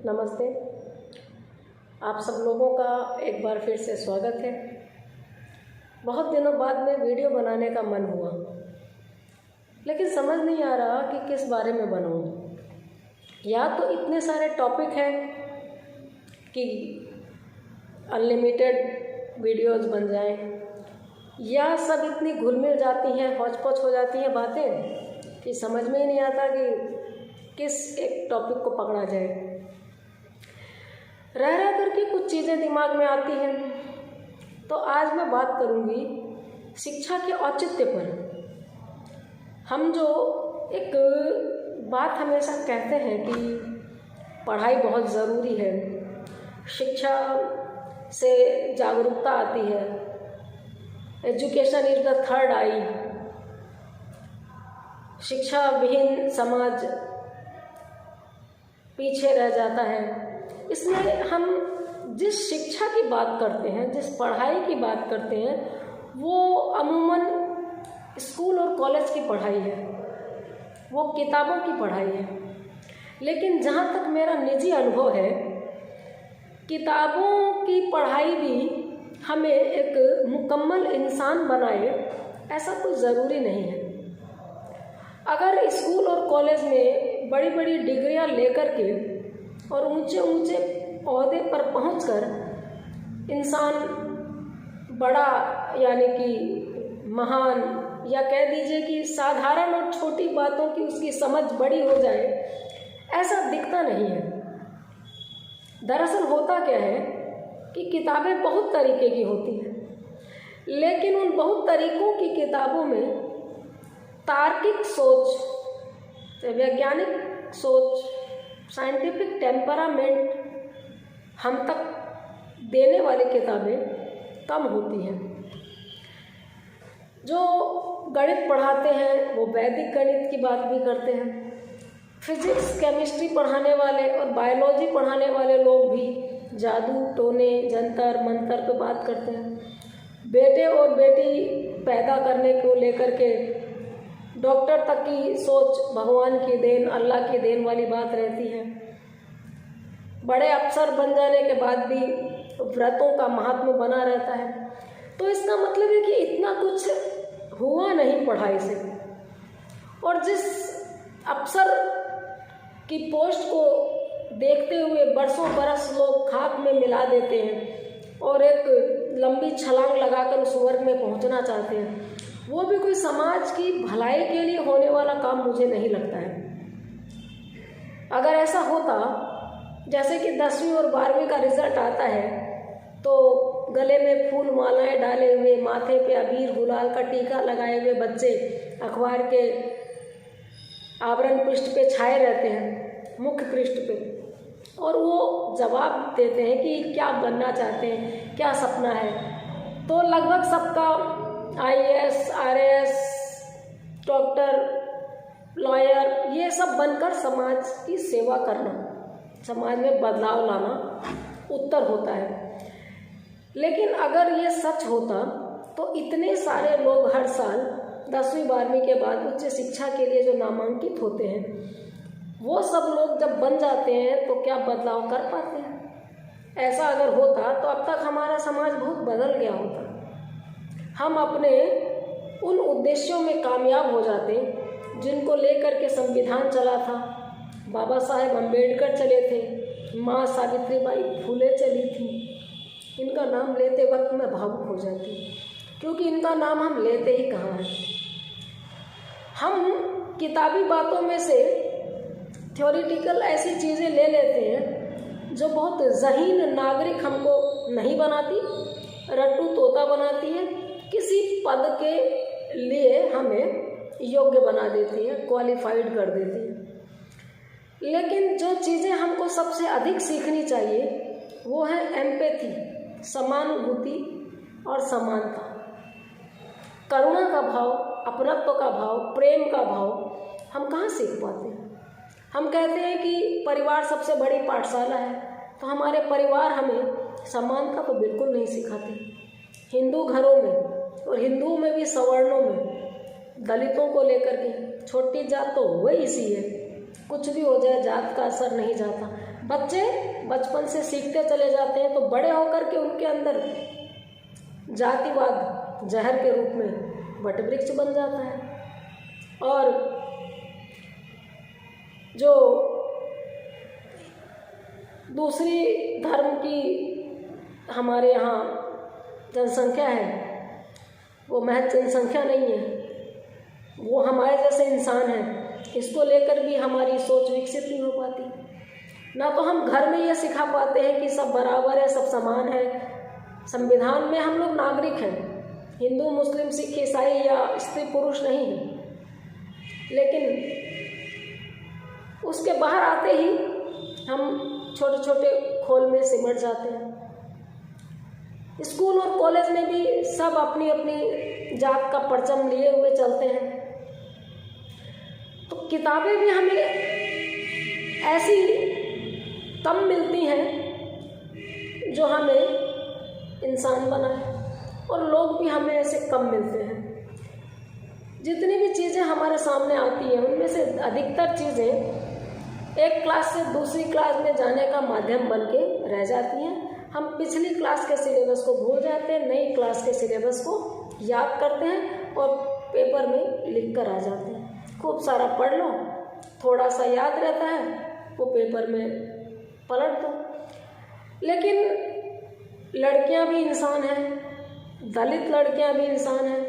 नमस्ते। आप सब लोगों का एक बार फिर से स्वागत है। बहुत दिनों बाद में वीडियो बनाने का मन हुआ, लेकिन समझ नहीं आ रहा कि किस बारे में बनाऊं। या तो इतने सारे टॉपिक हैं कि अनलिमिटेड वीडियोस बन जाएं, या सब इतनी घुल मिल जाती हैं, हौच पौच हो जाती हैं बातें कि समझ में ही नहीं आता कि किस एक टॉपिक को पकड़ा जाए। रह रह करके कुछ चीज़ें दिमाग में आती हैं, तो आज मैं बात करूंगी शिक्षा के औचित्य पर। हम जो एक बात हमेशा कहते हैं कि पढ़ाई बहुत ज़रूरी है, शिक्षा से जागरूकता आती है, एजुकेशन इज द थर्ड आई, शिक्षा विहीन समाज पीछे रह जाता है। इसलिए हम जिस शिक्षा की बात करते हैं, जिस पढ़ाई की बात करते हैं, वो अमूमन स्कूल और कॉलेज की पढ़ाई है, वो किताबों की पढ़ाई है। लेकिन जहाँ तक मेरा निजी अनुभव है, किताबों की पढ़ाई भी हमें एक मुकम्मल इंसान बनाए, ऐसा कोई ज़रूरी नहीं है। अगर स्कूल और कॉलेज में बड़ी बड़ी डिग्रियां लेकर के और ऊंचे ऊंचे ओहदे पर पहुंचकर इंसान बड़ा, यानी कि महान, या कह दीजिए कि साधारण और छोटी बातों की उसकी समझ बड़ी हो जाए, ऐसा दिखता नहीं है। दरअसल होता क्या है कि किताबें बहुत तरीके की होती हैं, लेकिन उन बहुत तरीकों की किताबों में तार्किक सोच, वैज्ञानिक सोच, साइंटिफिक टेम्परामेंट हम तक देने वाली किताबें कम होती हैं। जो गणित पढ़ाते हैं वो वैदिक गणित की बात भी करते हैं। फिजिक्स केमिस्ट्री पढ़ाने वाले और बायोलॉजी पढ़ाने वाले लोग भी जादू टोने जंतर मंतर पे बात करते हैं। बेटे और बेटी पैदा करने को लेकर के डॉक्टर तक की सोच भगवान की देन, अल्लाह की देन वाली बात रहती है। बड़े अफसर बन जाने के बाद भी व्रतों का महात्म्य बना रहता है। तो इसका मतलब है कि इतना कुछ हुआ नहीं पढ़ाई से, और जिस अफसर की पोस्ट को देखते हुए बरसों बरस लोग खाक में मिला देते हैं और एक लंबी छलांग लगाकर उस वर्ग में पहुंचना चाहते हैं, वो भी कोई समाज की भलाई के लिए होने वाला काम मुझे नहीं लगता है। अगर ऐसा होता, जैसे कि 10वीं और 12वीं का रिजल्ट आता है तो गले में फूल मालाएं डाले हुए, माथे पे अबीर गुलाल का टीका लगाए हुए बच्चे अखबार के आवरण पृष्ठ पे छाए रहते हैं, मुख्य पृष्ठ पे, और वो जवाब देते हैं कि क्या बनना चाहते हैं, क्या सपना है। तो लगभग सबका IAS, RAS, डॉक्टर, लॉयर, ये सब बनकर समाज की सेवा करना, समाज में बदलाव लाना उत्तर होता है। लेकिन अगर ये सच होता तो इतने सारे लोग हर साल 10वीं 12वीं के बाद उच्च शिक्षा के लिए जो नामांकित होते हैं, वो सब लोग जब बन जाते हैं तो क्या बदलाव कर पाते हैं? ऐसा अगर होता तो अब तक हमारा समाज बहुत बदल गया होता। हम अपने उन उद्देश्यों में कामयाब हो जाते जिनको लेकर के संविधान चला था। बाबा साहेब अम्बेडकर चले थे, माँ सावित्रीबाई फुले चली थी। इनका नाम लेते वक्त मैं भावुक हो जाती, क्योंकि इनका नाम हम लेते ही कहाँ हैं। हम किताबी बातों में से थ्योरिटिकल ऐसी चीज़ें ले लेते हैं जो बहुत ज़हीन नागरिक हमको नहीं बनाती, रट्टू तोता बनाती है, किसी पद के लिए हमें योग्य बना देती है, क्वालिफाइड कर देती है। लेकिन जो चीज़ें हमको सबसे अधिक सीखनी चाहिए वो है एम्पैथी, समानुभूति और समानता, करुणा का भाव, अपनत्व का भाव, प्रेम का भाव हम कहाँ सीख पाते हैं? हम कहते हैं कि परिवार सबसे बड़ी पाठशाला है, तो हमारे परिवार हमें समानता तो बिल्कुल नहीं सिखाते। हिंदू घरों में, और हिंदुओं में भी सवर्णों में, दलितों को लेकर के छोटी जात तो वही सी है, कुछ भी हो जाए जात का असर नहीं जाता। बच्चे बचपन से सीखते चले जाते हैं, तो बड़े होकर के उनके अंदर जातिवाद जहर के रूप में वटवृक्ष बन जाता है। और जो दूसरी धर्म की हमारे यहाँ जनसंख्या है, वो महज जनसंख्या नहीं है, वो हमारे जैसे इंसान हैं। इसको लेकर भी हमारी सोच विकसित नहीं हो पाती। ना तो हम घर में ये सिखा पाते हैं कि सब बराबर है, सब समान है। संविधान में हम लोग नागरिक हैं, हिंदू मुस्लिम सिख ईसाई या स्त्री पुरुष नहीं है। लेकिन उसके बाहर आते ही हम छोटे छोटे खोल में सिमट जाते हैं। स्कूल और कॉलेज में भी सब अपनी अपनी जात का परचम लिए हुए चलते हैं। तो किताबें भी हमें ऐसी कम मिलती हैं जो हमें इंसान बनाए, और लोग भी हमें ऐसे कम मिलते हैं। जितनी भी चीज़ें हमारे सामने आती हैं उनमें से अधिकतर चीज़ें एक क्लास से दूसरी क्लास में जाने का माध्यम बन के रह जाती हैं। हम पिछली क्लास के सिलेबस को भूल जाते हैं, नई क्लास के सिलेबस को याद करते हैं और पेपर में लिख कर आ जाते हैं। खूब सारा पढ़ लो, थोड़ा सा याद रहता है, वो पेपर में पलट दो। लेकिन लड़कियां भी इंसान हैं, दलित लड़कियां भी इंसान हैं।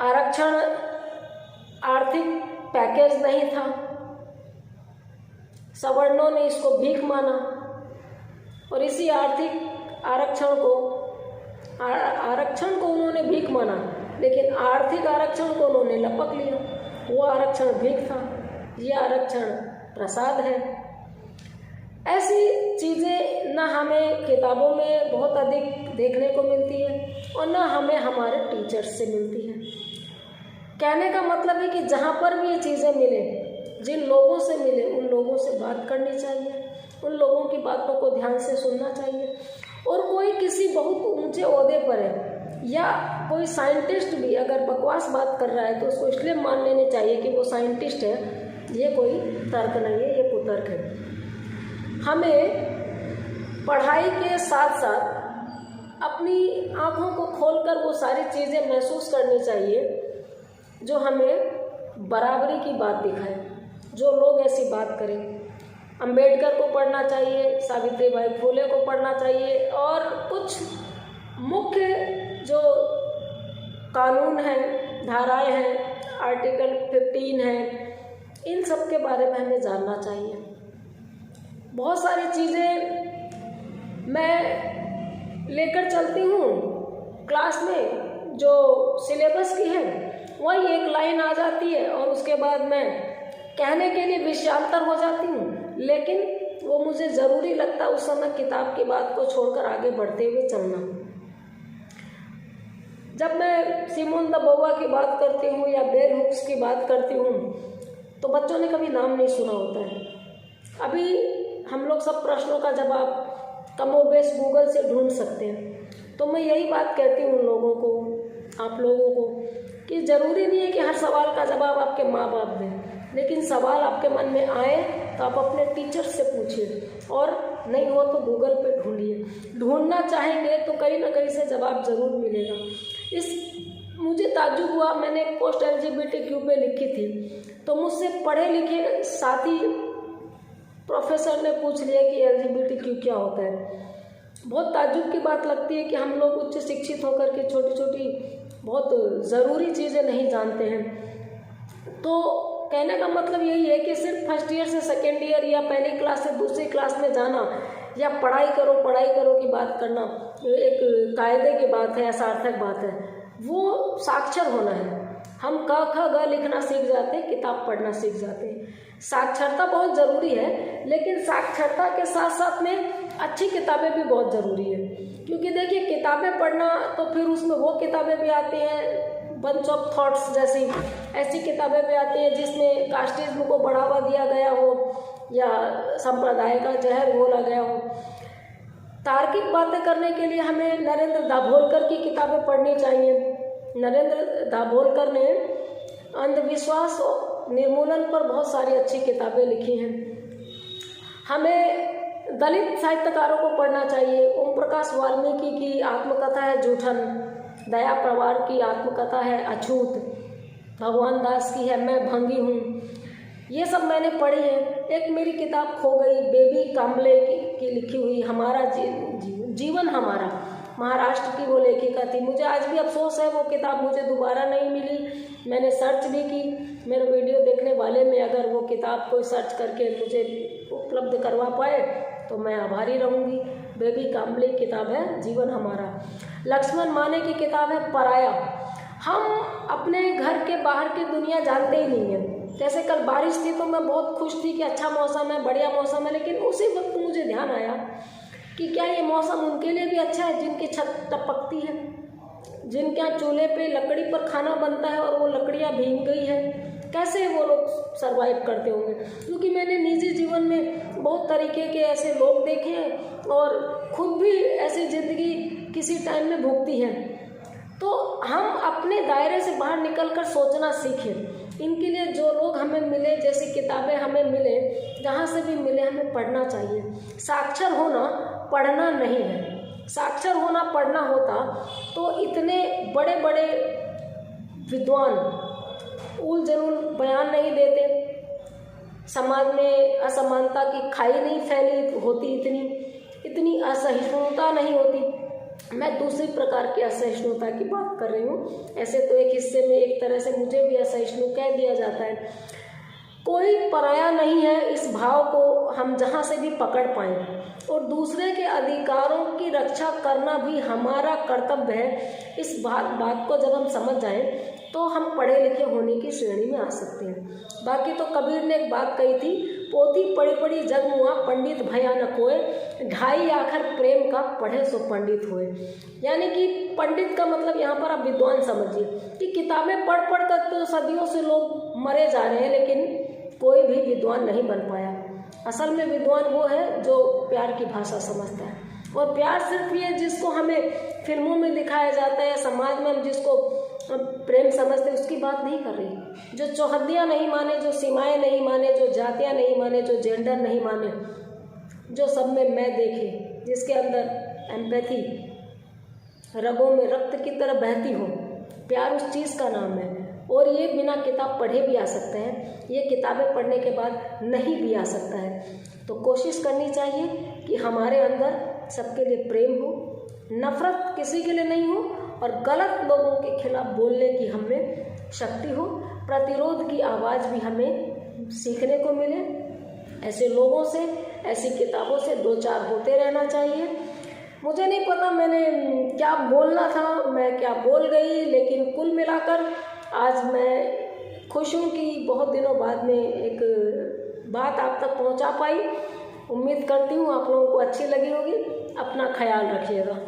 आरक्षण आर्थिक पैकेज नहीं था, सवर्णों ने इसको भीख माना और इसी आर्थिक आरक्षण को उन्होंने भीख माना, लेकिन आर्थिक आरक्षण को उन्होंने लपक लिया। वो आरक्षण भीख था, ये आरक्षण प्रसाद है। ऐसी चीज़ें ना हमें किताबों में बहुत अधिक देखने को मिलती है और ना हमें हमारे टीचर्स से मिलती है। कहने का मतलब है कि जहाँ पर भी ये चीज़ें मिले, जिन लोगों से मिले, उन लोगों से बात करनी चाहिए, उन लोगों की बातों को ध्यान से सुनना चाहिए। और कोई किसी बहुत ऊंचे ओहदे पर है या कोई साइंटिस्ट भी अगर बकवास बात कर रहा है तो उसको इसलिए मान लेने चाहिए कि वो साइंटिस्ट है, ये कोई तर्क नहीं है, ये कुतर्क है। हमें पढ़ाई के साथ साथ अपनी आँखों को खोलकर वो सारी चीज़ें महसूस करनी चाहिए जो हमें बराबरी की बात दिखाए, जो लोग ऐसी बात करें। अंबेडकर को पढ़ना चाहिए, सावित्रीबाई फुले को पढ़ना चाहिए, और कुछ मुख्य जो कानून हैं, धाराएं हैं, आर्टिकल 15 है, इन सब के बारे में हमें जानना चाहिए। बहुत सारी चीज़ें मैं लेकर चलती हूँ क्लास में जो सिलेबस की है, वही एक लाइन आ जाती है और उसके बाद मैं कहने के लिए विषयांतर हो जाती हूँ, लेकिन वो मुझे ज़रूरी लगता है उस समय किताब की बात को छोड़कर आगे बढ़ते हुए चलना। जब मैं सिमोन द बोवा की बात करती हूँ या बेल हुक्स की बात करती हूँ तो बच्चों ने कभी नाम नहीं सुना होता है। अभी हम लोग सब प्रश्नों का जवाब कमोबेश गूगल से ढूंढ सकते हैं। तो मैं यही बात कहती हूँ उन लोगों को, आप लोगों को, कि ज़रूरी नहीं है कि हर सवाल का जवाब आपके माँ बाप दें, लेकिन सवाल आपके मन में आए तो आप अपने टीचर से पूछिए, और नहीं हो तो गूगल पे ढूंढिए। ढूंढना चाहेंगे तो कहीं ना कहीं से जवाब ज़रूर मिलेगा। मुझे ताज्जुब हुआ, मैंने एक पोस्ट LGBTQ पे लिखी थी तो मुझसे पढ़े लिखे साथी प्रोफेसर ने पूछ लिया कि LGBTQ क्या होता है। बहुत ताज्जुब की बात लगती है कि हम लोग उच्च शिक्षित होकर के छोटी छोटी बहुत ज़रूरी चीज़ें नहीं जानते हैं। तो कहने का मतलब यही है कि सिर्फ फर्स्ट ईयर से सेकेंड ईयर या पहली क्लास से दूसरी क्लास में जाना या पढ़ाई करो की बात करना एक कायदे की बात है या सार्थक बात है, वो साक्षर होना है। हम क ख ग लिखना सीख जाते हैं, किताब पढ़ना सीख जाते हैं। साक्षरता बहुत ज़रूरी है, लेकिन साक्षरता के साथ साथ में अच्छी किताबें भी बहुत ज़रूरी है। क्योंकि देखिए, किताबें पढ़ना तो फिर उसमें वो किताबें भी आती हैं, बंच ऑफ थॉट्स जैसी ऐसी किताबें भी आती हैं जिसमें कास्टिज्म को बढ़ावा दिया गया हो या संप्रदाय का जहर घोला गया हो। तार्किक बातें करने के लिए हमें नरेंद्र दाभोलकर की किताबें पढ़नी चाहिए। नरेंद्र दाभोलकर ने अंधविश्वास निर्मूलन पर बहुत सारी अच्छी किताबें लिखी हैं। हमें दलित साहित्यकारों को पढ़ना चाहिए। ओम प्रकाश वाल्मीकि की आत्मकथा है जूठन, दया पवार की आत्मकथा है अछूत, भगवान दास की है मैं भंगी हूँ, ये सब मैंने पढ़ी है। एक मेरी किताब खो गई, बेबी काम्बले की लिखी हुई हमारा जीवन हमारा, महाराष्ट्र की वो लेखिका थी। मुझे आज भी अफसोस है वो किताब मुझे दोबारा नहीं मिली। मैंने सर्च भी की, मेरे वीडियो देखने वाले में अगर वो किताब कोई सर्च करके मुझे उपलब्ध करवा पाए तो मैं आभारी रहूँगी। बेबी काम्बले किताब है जीवन हमारा। लक्ष्मण माने की किताब है पराया। हम अपने घर के बाहर की दुनिया जानते ही नहीं हैं। जैसे कल बारिश थी तो मैं बहुत खुश थी कि अच्छा मौसम है, बढ़िया मौसम है, लेकिन उसी वक्त मुझे ध्यान आया कि क्या ये मौसम उनके लिए भी अच्छा है जिनकी छत टपकती है, जिनके यहाँ चूल्हे पे लकड़ी पर खाना बनता है और वो लकड़ियाँ भीग गई है, कैसे वो लोग सरवाइव करते होंगे। क्योंकि मैंने निजी जीवन में बहुत तरीके के ऐसे लोग देखे हैं और खुद भी ऐसी ज़िंदगी किसी टाइम में भुगती है। तो हम अपने दायरे से बाहर निकलकर सोचना सीखें। इनके लिए जो लोग हमें मिले, जैसी किताबें हमें मिले, जहाँ से भी मिले हमें पढ़ना चाहिए। साक्षर होना पढ़ना नहीं है। साक्षर होना पढ़ना होता तो इतने बड़े बड़े विद्वान उल जलूल बयान नहीं देते, समाज में असमानता की खाई नहीं फैली होती, इतनी असहिष्णुता नहीं होती। मैं दूसरी प्रकार की असहिष्णुता की बात कर रही हूँ। ऐसे तो एक हिस्से में एक तरह से मुझे भी असहिष्णु कह दिया जाता है। कोई पराया नहीं है, इस भाव को हम जहाँ से भी पकड़ पाएं, और दूसरे के अधिकारों की रक्षा करना भी हमारा कर्तव्य है। इस बात को जब हम समझ जाएं तो हम पढ़े लिखे होने की श्रेणी में आ सकते हैं। बाकी तो कबीर ने एक बात कही थी, पोथी पढ़ी पढ़ी जग मुआ, पंडित भया न कोय, ढाई आखर प्रेम का पढ़े सो पंडित होए। यानी कि पंडित का मतलब यहाँ पर आप विद्वान समझिए कि किताबें पढ़ पढ़ कर तो सदियों से लोग मरे जा रहे हैं, लेकिन कोई भी विद्वान नहीं बन पाया। असल में विद्वान वो है जो प्यार की भाषा समझता है, और प्यार सिर्फ ये जिसको हमें फिल्मों में दिखाया जाता है, समाज में हम जिसको प्रेम समझते उसकी बात नहीं कर रही। जो चौहद्दियाँ नहीं माने, जो सीमाएं नहीं माने, जो जातियाँ नहीं माने, जो जेंडर नहीं माने, जो सब में मैं देखे, जिसके अंदर एम्पैथी रगों में रक्त की तरह बहती हो, प्यार उस चीज़ का नाम है। और ये बिना किताब पढ़े भी आ सकते हैं, ये किताबें पढ़ने के बाद नहीं भी आ सकता है। तो कोशिश करनी चाहिए कि हमारे अंदर सबके लिए प्रेम हो, नफरत किसी के लिए नहीं हो, और गलत लोगों के खिलाफ बोलने की हमें शक्ति हो, प्रतिरोध की आवाज़ भी हमें सीखने को मिले। ऐसे लोगों से, ऐसी किताबों से दो चार होते रहना चाहिए। मुझे नहीं पता मैंने क्या बोलना था, मैं क्या बोल गई, लेकिन कुल मिलाकर आज मैं खुश हूँ कि बहुत दिनों बाद में एक बात आप तक पहुँचा पाई। उम्मीद करती हूँ आप लोगों को अच्छी लगी होगी। अपना ख्याल रखिएगा।